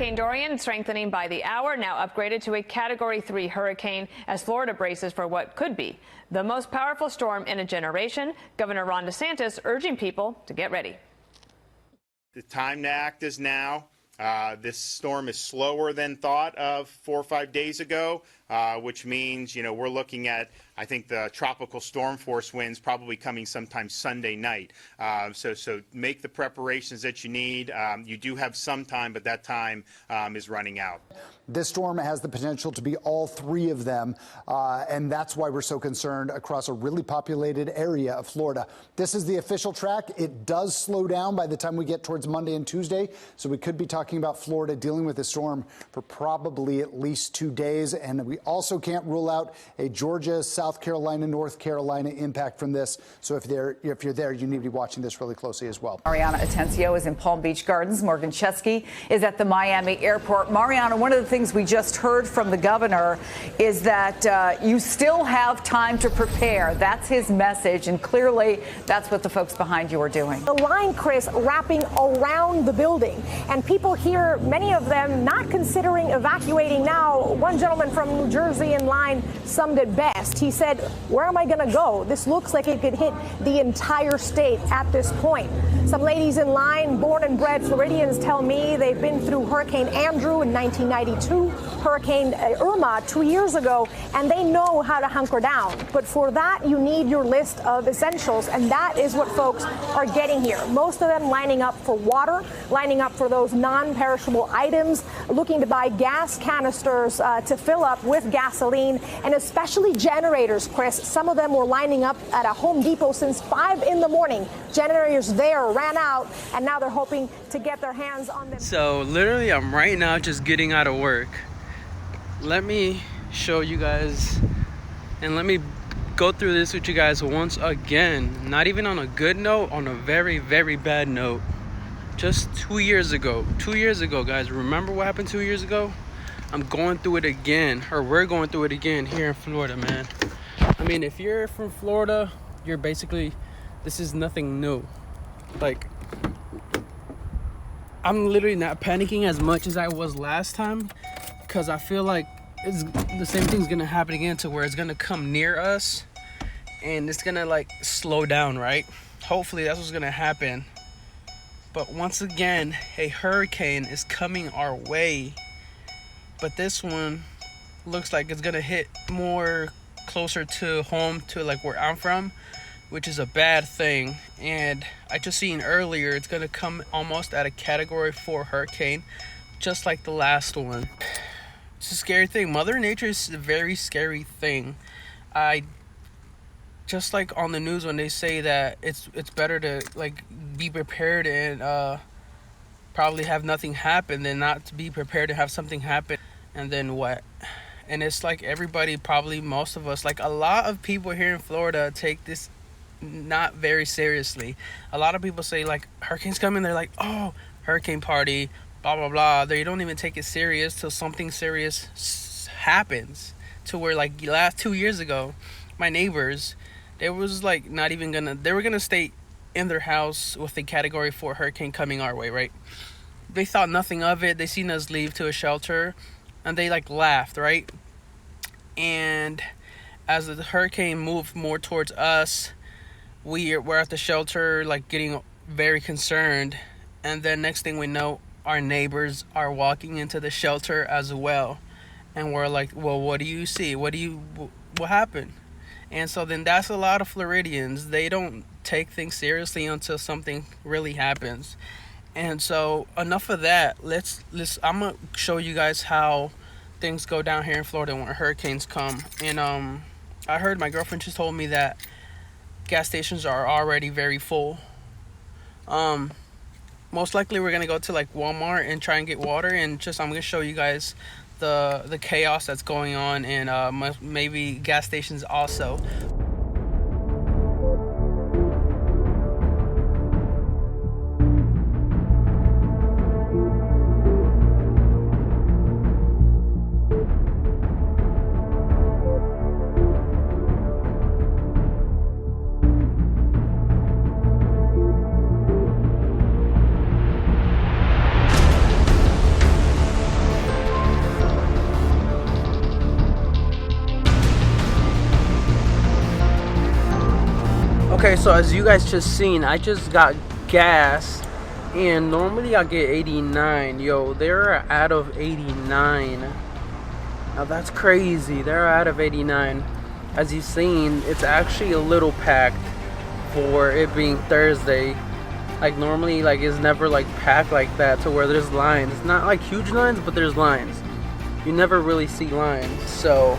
Hurricane Dorian strengthening by the hour, now upgraded to a Category 3 hurricane as Florida braces for what could be the most powerful storm in a generation. Governor Ron DeSantis urging people to get ready. The time to act is now. This storm is slower than thought of 4 or 5 days ago, which means, we're looking at, I think, the tropical storm force winds probably coming sometime Sunday night. So make the preparations that you need. You do have some time, but that time is running out. This storm has the potential to be all three of them, and that's why we're so concerned across a really populated area of Florida. This is the official track. It does slow down by the time we get towards Monday and Tuesday, so we could be talking about Florida dealing with the storm for probably at least 2 days, and we also can't rule out a Georgia, South Carolina, North Carolina impact from this. So if you're there, you need to be watching this really closely as well. Mariana Atencio is in Palm Beach Gardens. Morgan Chesky is at the Miami airport. Mariana, one of the things we just heard from the governor is that you still have time to prepare. That's his message, and clearly that's what the folks behind you are doing. The line, Chris, wrapping around the building, and people here, many of them not considering evacuating now. One gentleman from New Jersey in line summed it best. He said, "Where am I going to go? This looks like it could hit the entire state at this point." Some ladies in line, born and bred Floridians, tell me they've been through Hurricane Andrew in 1992, Hurricane Irma 2 years ago, and they know how to hunker down. But for that, you need your list of essentials, and that is what folks are getting here. Most of them lining up for water, lining up for those non-perishable items, looking to buy gas canisters to fill up with gasoline, and especially generators, Chris. Some of them were lining up at a Home Depot since 5 in the morning. Generators there ran out, and now they're hoping to get their hands on them. So literally, I'm right now just getting out of work. Let me show you guys, and let me go through this with you guys once again. Not even on a good note, on a very, very bad note. Just 2 years ago, guys, remember what happened 2 years ago? I'm going through it again, or we're going through it again here in Florida, man. I mean, if you're from Florida, you're basically, this is nothing new. Like, I'm literally not panicking as much as I was last time, because I feel like the same thing's gonna happen again, to where it's gonna come near us and it's gonna like slow down, right? Hopefully that's what's gonna happen. But once again, a hurricane is coming our way, but this one looks like it's gonna hit more closer to home, to like where I'm from, which is a bad thing. And I just seen earlier, it's gonna come almost at a Category 4 hurricane, just like the last one. It's a scary thing. Mother Nature is a very scary thing. I just, like on the news when they say that it's better to like be prepared and probably have nothing happen than not to be prepared to have something happen and then what. And it's like everybody, probably most of us, like a lot of people here in Florida take this not very seriously. A lot of people say like hurricanes coming, they're like, oh, hurricane party, blah blah blah. They don't even take it serious till something serious happens. To where like last 2 years ago, my neighbors, they was like not even gonna, they were gonna stay in their house with a Category 4 hurricane coming our way, right? They thought nothing of it. They seen us leave to a shelter and they like laughed, right? And as the hurricane moved more towards us, we're at the shelter like getting very concerned, and then next thing we know, our neighbors are walking into the shelter as well, and we're like, well, what do you see? What happened? And so then that's a lot of Floridians. They don't take things seriously until something really happens. And so enough of that. I'm gonna show you guys how things go down here in Florida when hurricanes come. And I heard, my girlfriend just told me that gas stations are already very full. Most likely we're gonna go to like Walmart and try and get water, and I'm gonna show you guys the chaos that's going on in maybe gas stations also. Okay, so as you guys just seen, I just got gas, and normally I get 89. Yo, they're out of 89. Now that's crazy. They're out of 89. As you've seen, it's actually a little packed for it being Thursday. Like normally, like it's never like packed like that to where there's lines. It's not like huge lines, but there's lines. You never really see lines. So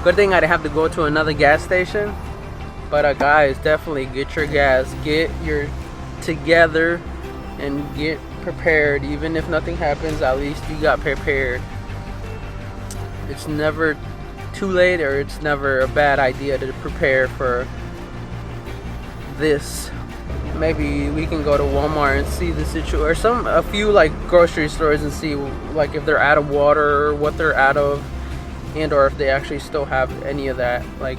good thing I didn't have to go to another gas station. But guys, definitely get your gas, get your together, and get prepared. Even if nothing happens, at least you got prepared. It's never too late, or it's never a bad idea to prepare for this. Maybe we can go to Walmart and see the situation, or a few like grocery stores, and see like if they're out of water, or what they're out of, and or if they actually still have any of that like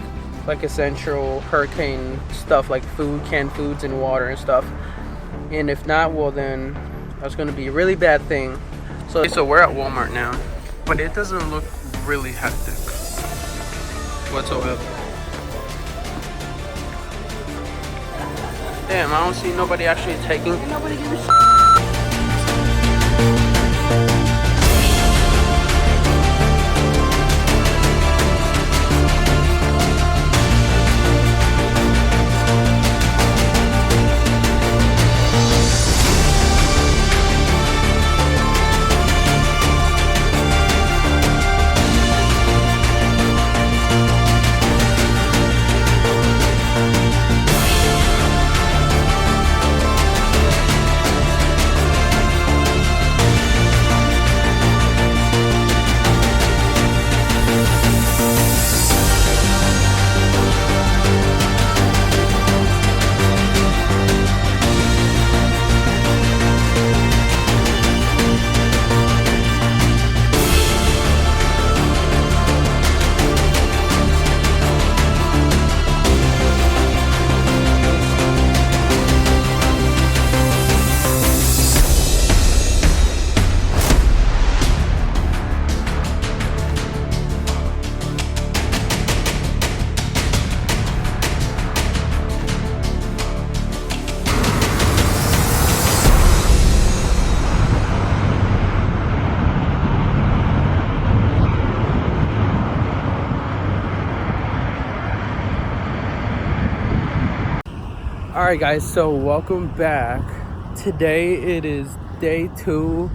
essential hurricane stuff, like food, canned foods and water and stuff. And if not, well then that's gonna be a really bad thing. So we're at Walmart now, but it doesn't look really hectic whatsoever. Damn, I don't see nobody actually taking. Nobody gives a shit. Alright guys, so welcome back. Today it is day 2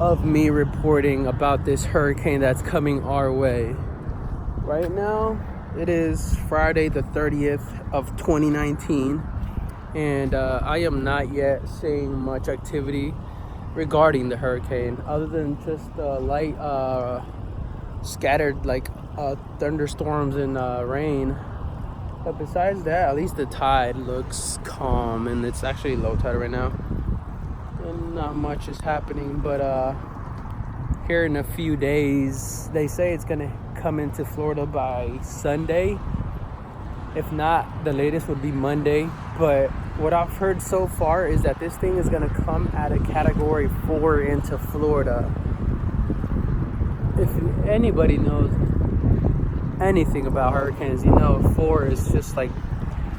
of me reporting about this hurricane that's coming our way. Right now it is Friday the 30th of 2019, and I am not yet seeing much activity regarding the hurricane, other than just light scattered like thunderstorms and rain. But besides that, at least the tide looks calm, and it's actually low tide right now. And not much is happening, but here in a few days, they say it's gonna come into Florida by Sunday. If not, the latest would be Monday. But what I've heard so far is that this thing is gonna come at a Category 4 into Florida. If anybody knows anything about hurricanes, you know 4 is just like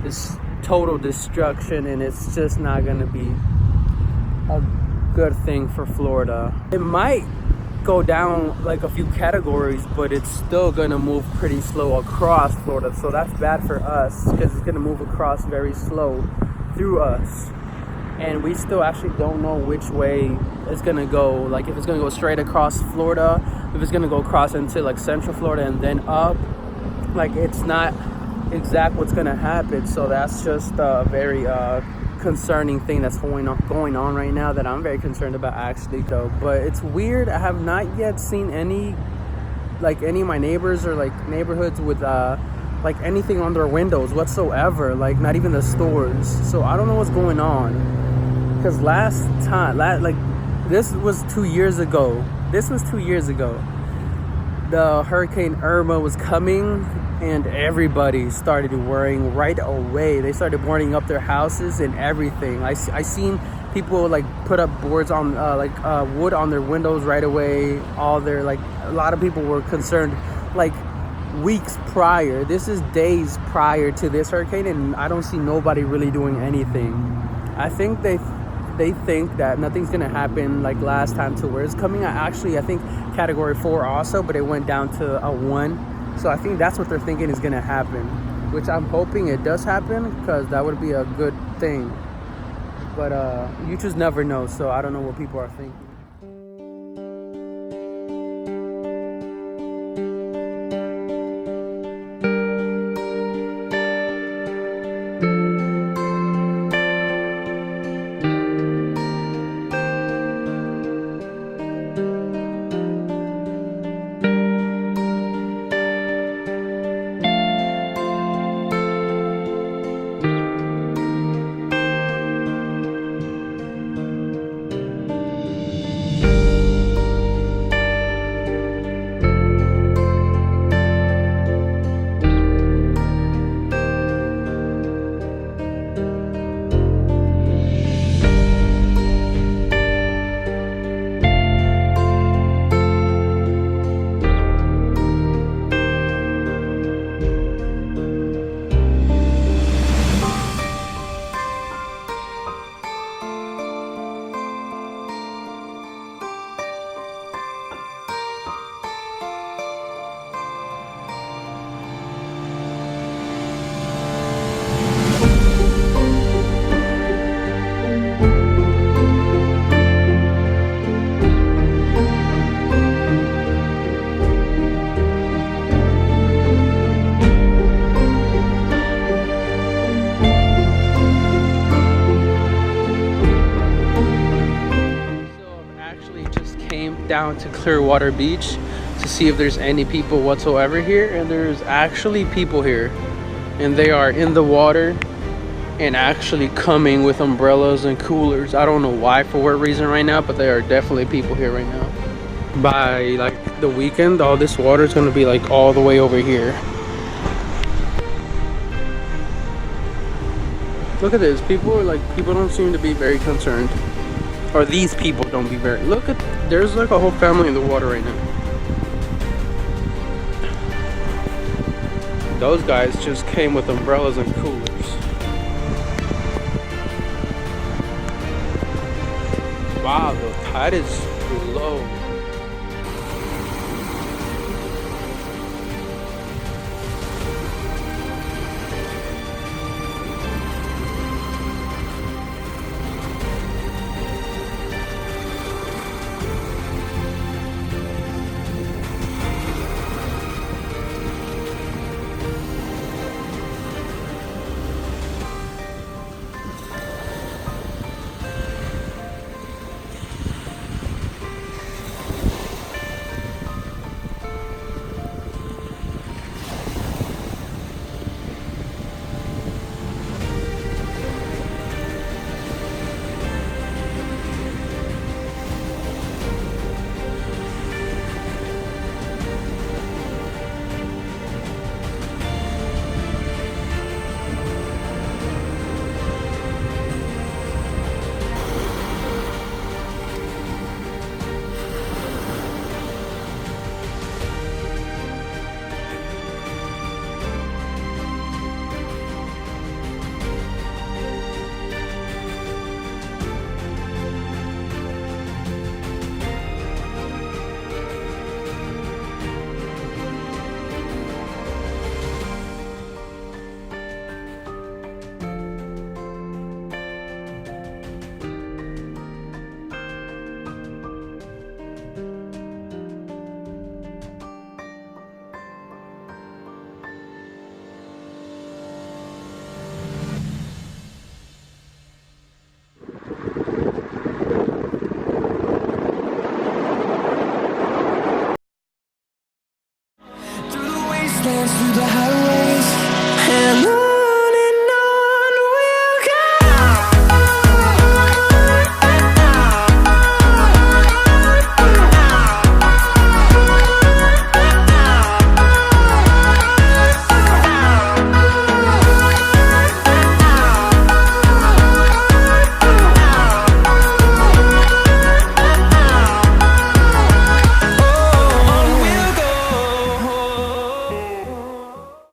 this total destruction, and it's just not gonna be a good thing for Florida. It might go down like a few categories, but it's still gonna move pretty slow across Florida, so that's bad for us because it's gonna move across very slow through us, and we still actually don't know which way it's gonna go. Like if it's gonna go straight across Florida, if it's gonna go across into like Central Florida and then up. Like it's not exact what's gonna happen. So that's just a very concerning thing that's going on right now, that I'm very concerned about actually though. But it's weird, I have not yet seen any of my neighbors or like neighborhoods with like anything on their windows whatsoever, like not even the stores. So I don't know what's going on, because last time, like this was 2 years ago. The Hurricane Irma was coming, and everybody started worrying right away. They started boarding up their houses and everything. I seen people like put up boards on wood on their windows right away. A lot of people were concerned, like weeks prior. This is days prior to this hurricane, and I don't see nobody really doing anything. I think they think that nothing's gonna happen like last time to where it's coming out. Actually, I think category 4 also, but it went down to a 1. So I think that's what they're thinking is gonna happen, which I'm hoping it does happen, because that would be a good thing. But you just never know, so I don't know what people are thinking. Down to Clearwater Beach to see if there's any people whatsoever here, and there's actually people here, and they are in the water and actually coming with umbrellas and coolers. I don't know why, for what reason right now, but there are definitely people here right now. By like the weekend, all this water is going to be like all the way over here. Look at this. People don't seem to be very concerned. Or these people don't be very. Look at, there's like a whole family in the water right now. Those guys just came with umbrellas and coolers. Wow, the tide is low.